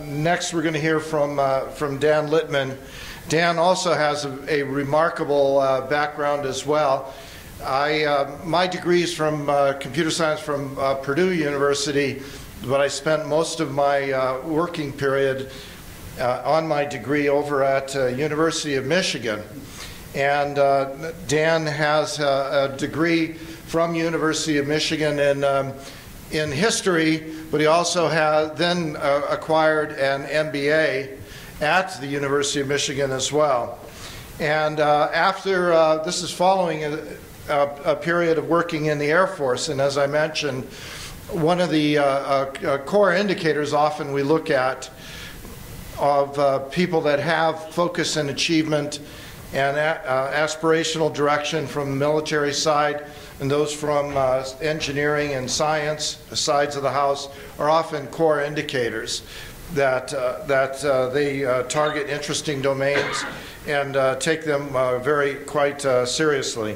next we're going to hear from Dan Littmann. Dan also has a remarkable background as well. My degree is from computer science from Purdue University, but I spent most of my working period on my degree over at University of Michigan. And Dan has a degree from University of Michigan in history, but he also has then acquired an MBA at the University of Michigan as well. And after, this is following a period of working in the Air Force, and as I mentioned, one of the core indicators often we look at of people that have focus and achievement and aspirational direction from the military side and those from engineering and science sides of the house are often core indicators that they target interesting domains and take them quite seriously.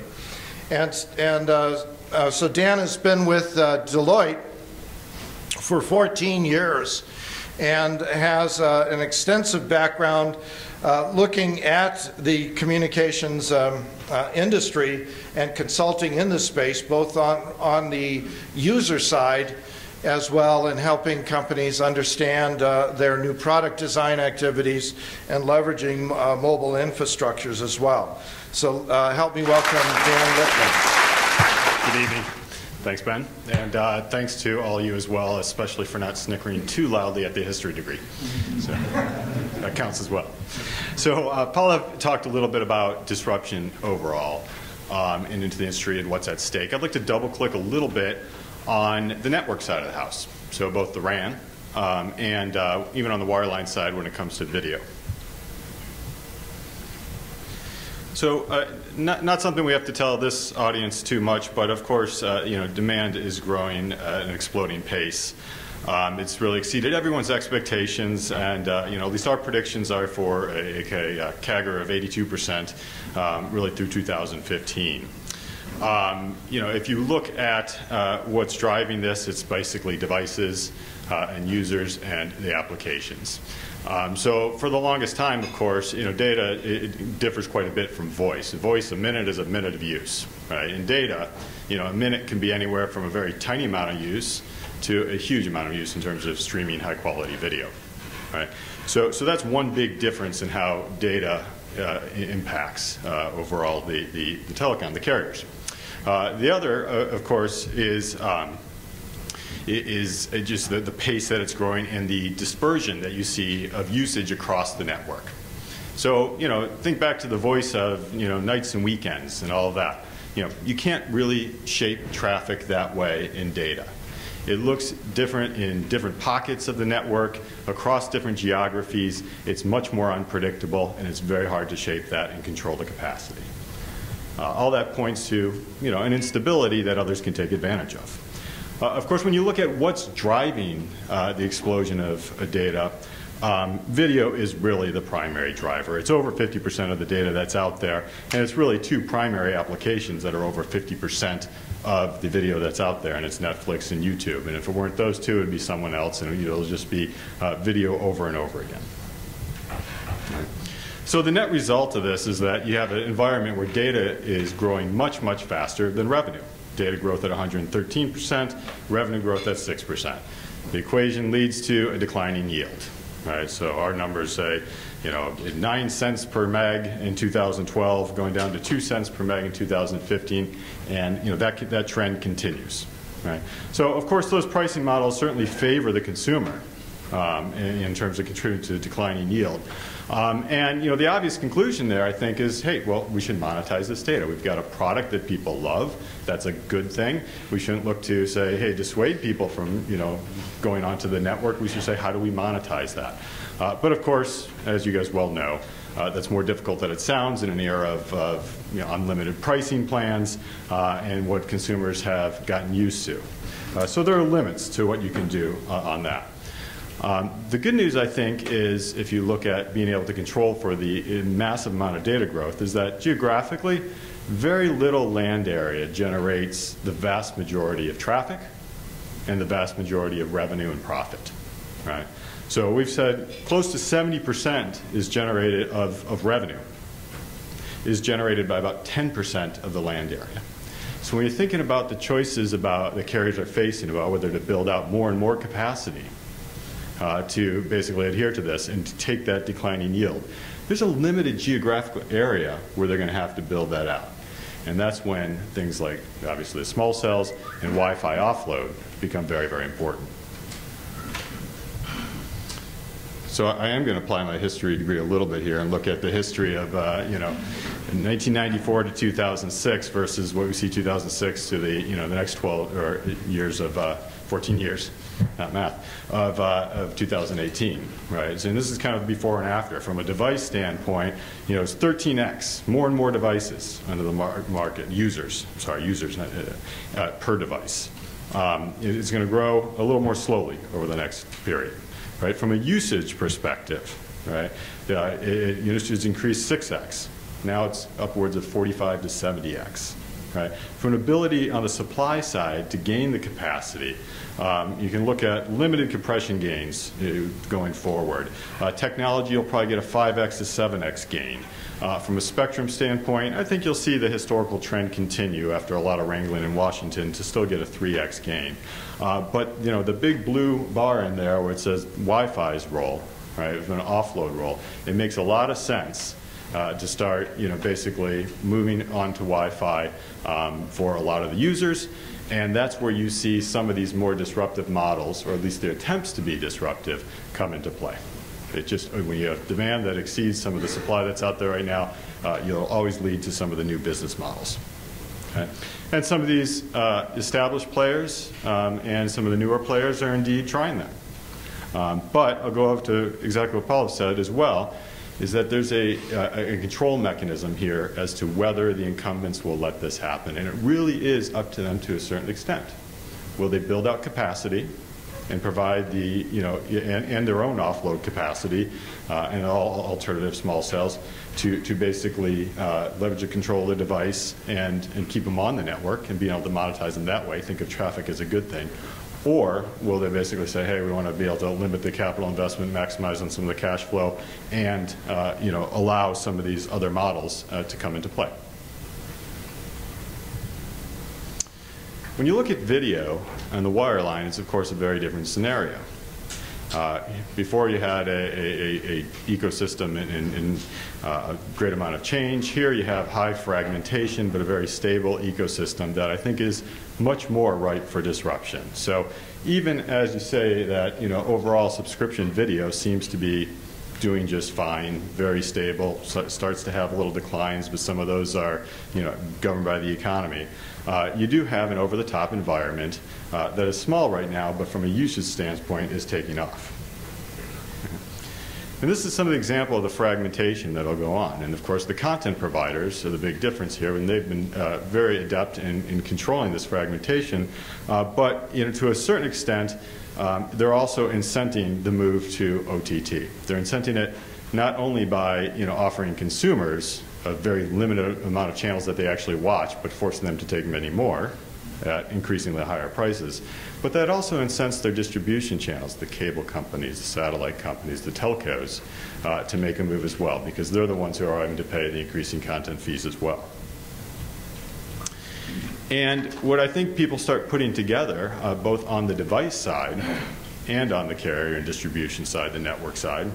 And so Dan has been with Deloitte for 14 years and has an extensive background looking at the communications industry and consulting in this space, both on the user side as well in helping companies understand their new product design activities and leveraging mobile infrastructures as well. So help me welcome Dan Littmann. Good evening. Thanks, Ben. And thanks to all of you as well, especially for not snickering too loudly at the history degree. So that counts as well. So Pallav talked a little bit about disruption overall and into the industry and what's at stake. I'd like to double click a little bit on the network side of the house. So both the RAN and even on the wireline side when it comes to video. So not something we have to tell this audience too much, but of course, demand is growing at an exploding pace. It's really exceeded everyone's expectations, and at least our predictions are for a CAGR of 82%, really through 2015. If you look at what's driving this, it's basically devices and users and the applications. So for the longest time, of course, data it differs quite a bit from voice. Voice, a minute is a minute of use, right? In data, a minute can be anywhere from a very tiny amount of use to a huge amount of use in terms of streaming high-quality video, right? So that's one big difference in how data impacts overall the telecom, the carriers. The other, of course, is just the pace that it's growing and the dispersion that you see of usage across the network. So, think back to the voice of, nights and weekends and all of that. You can't really shape traffic that way in data. It looks different in different pockets of the network, across different geographies. It's much more unpredictable, and it's very hard to shape that and control the capacity. All that points to, an instability that others can take advantage of. Of course, when you look at what's driving the explosion of data, video is really the primary driver. It's over 50% of the data that's out there, and it's really two primary applications that are over 50% of the video that's out there, and it's Netflix and YouTube. And if it weren't those two, it would be someone else, and it'll just be video over and over again. So the net result of this is that you have an environment where data is growing much, much faster than revenue. Data growth at 113%, revenue growth at 6%. The equation leads to a declining yield. Right? So our numbers say, 9 cents per meg in 2012, going down to 2 cents per meg in 2015, and that trend continues. Right? So of course, those pricing models certainly favor the consumer in terms of contributing to declining yield. And the obvious conclusion there, I think, is, hey, well, we should monetize this data. We've got a product that people love. That's a good thing. We shouldn't look to say, hey, dissuade people from, going onto the network. We should say, how do we monetize that? But of course, as you guys well know, that's more difficult than it sounds in an era of unlimited pricing plans and what consumers have gotten used to. So there are limits to what you can do on that. The good news, I think, is if you look at being able to control for the massive amount of data growth, is that geographically, very little land area generates the vast majority of traffic and the vast majority of revenue and profit. Right? So we've said close to 70% is generated of revenue is generated by about 10% of the land area. So when you're thinking about the choices about the carriers are facing about whether to build out more and more capacity to basically adhere to this and to take that declining yield, there's a limited geographical area where they're going to have to build that out. And that's when things like, obviously, the small cells and Wi-Fi offload become very, very important. So I am going to apply my history degree a little bit here and look at the history of, in 1994 to 2006 versus what we see 2006 to the, the next 12 or years of 14 years, not math, of 2018, right? So, and this is kind of before and after. From a device standpoint, it's 13x, more and more devices under the market, users per device. It's going to grow a little more slowly over the next period. Right, from a usage perspective, right, usage has increased 6x. Now it's upwards of 45 to 70x. Right, from an ability on the supply side to gain the capacity, you can look at limited compression gains going forward. Technology will probably get a 5x to 7x gain. From a spectrum standpoint, I think you'll see the historical trend continue after a lot of wrangling in Washington to still get a 3x gain. But the big blue bar in there where it says Wi-Fi's role, right, an offload role, it makes a lot of sense to start, basically moving on to Wi-Fi for a lot of the users. And that's where you see some of these more disruptive models, or at least their attempts to be disruptive, come into play. It just, when you have demand that exceeds some of the supply that's out there right now, you'll always lead to some of the new business models. Okay? And some of these established players and some of the newer players are indeed trying that. But I'll go over to exactly what Pallav said as well, is that there's a control mechanism here as to whether the incumbents will let this happen. And it really is up to them to a certain extent. Will they build out capacity and provide the, and their own offload capacity and all alternative small cells to basically leverage the control of the device and keep them on the network and being able to monetize them that way, think of traffic as a good thing? Or will they basically say, hey, we want to be able to limit the capital investment, maximize on some of the cash flow, and allow some of these other models to come into play? When you look at video on the wireline, it's of course a very different scenario. Before you had a ecosystem in a great amount of change. Here you have high fragmentation, but a very stable ecosystem that I think is much more ripe for disruption. So even as you say that overall subscription video seems to be doing just fine, very stable, starts to have little declines, but some of those are governed by the economy. You do have an over-the-top environment that is small right now, but from a usage standpoint is taking off. And this is some of the example of the fragmentation that will go on. And of course, the content providers are the big difference here, and they've been very adept in controlling this fragmentation. But to a certain extent, they're also incenting the move to OTT. They're incenting it not only by offering consumers a very limited amount of channels that they actually watch, but forcing them to take many more at increasingly higher prices. But that also incents their distribution channels, the cable companies, the satellite companies, the telcos, to make a move as well, because they're the ones who are having to pay the increasing content fees as well. And what I think people start putting together, both on the device side and on the carrier and distribution side, the network side,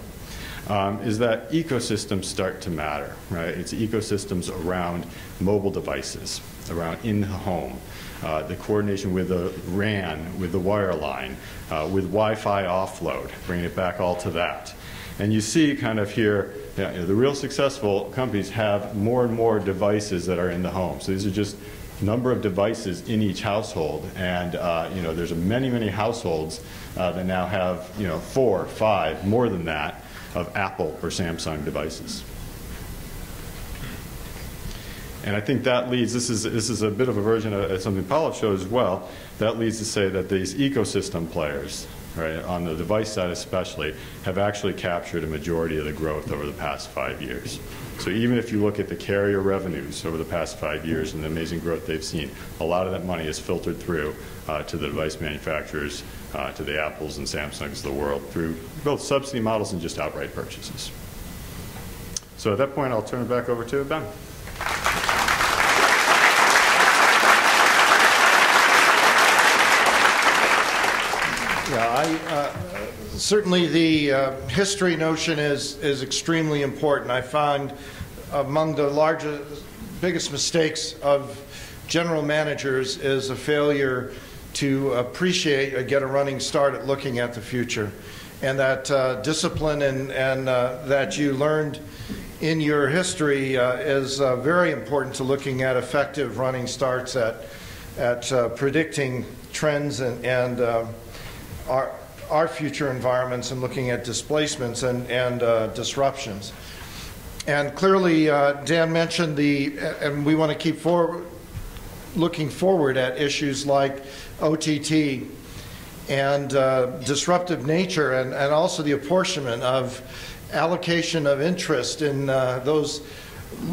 is that ecosystems start to matter, right? It's ecosystems around mobile devices, around in the home, the coordination with the RAN, with the wireline, with Wi-Fi offload, bringing it back all to that. And you see kind of here, the real successful companies have more and more devices that are in the home. So these are just number of devices in each household, and there's many, many households that now have 4, 5, more than that, of Apple or Samsung devices. And I think that leads, this is a bit of a version of something Pallav showed as well, that leads to say that these ecosystem players right, on the device side especially, have actually captured a majority of the growth over the past 5 years. So even if you look at the carrier revenues over the past 5 years and the amazing growth they've seen, a lot of that money is filtered through to the device manufacturers, to the Apples and Samsungs of the world, through both subsidy models and just outright purchases. So at that point, I'll turn it back over to Ben. Yeah, certainly the history notion is extremely important. I find among the biggest mistakes of general managers is a failure to appreciate or get a running start at looking at the future. And that discipline and that you learned in your history is very important to looking at effective running starts at predicting trends and our future environments and looking at displacements and disruptions. And clearly, Dan mentioned and we want to keep looking forward at issues like OTT and disruptive nature and also the apportionment of allocation of interest in those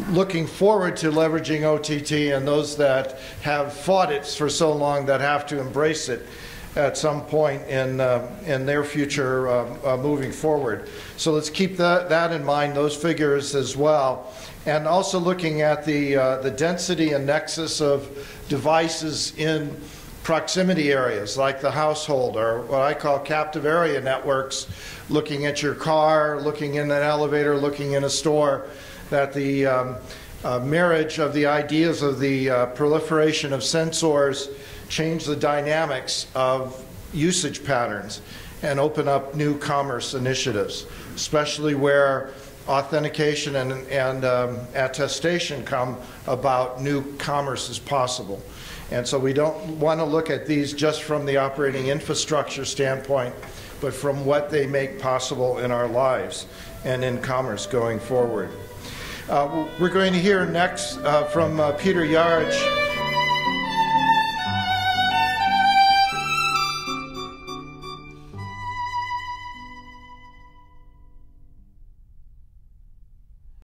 looking forward to leveraging OTT and those that have fought it for so long that have to embrace it at some point in their future moving forward. So let's keep that in mind, those figures as well. And also looking at the density and nexus of devices in proximity areas like the household, or what I call captive area networks, looking at your car, looking in an elevator, looking in a store, that the marriage of the ideas of the proliferation of sensors change the dynamics of usage patterns and open up new commerce initiatives, especially where authentication and attestation come about, new commerce is possible. And so we don't want to look at these just from the operating infrastructure standpoint, but from what they make possible in our lives and in commerce going forward. We're going to hear next from Peter Jarich.